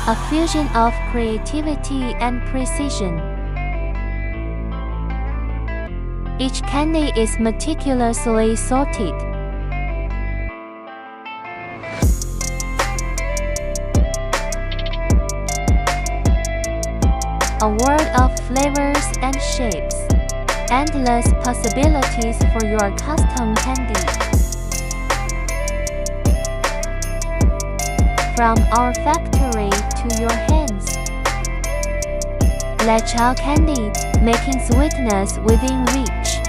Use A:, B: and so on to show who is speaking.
A: A fusion of creativity and precision. Each candy is meticulously sorted. A world of flavors and shapes. Endless possibilities for your custom candy. From our factory to your hands. Lechao candy, making sweetness within reach.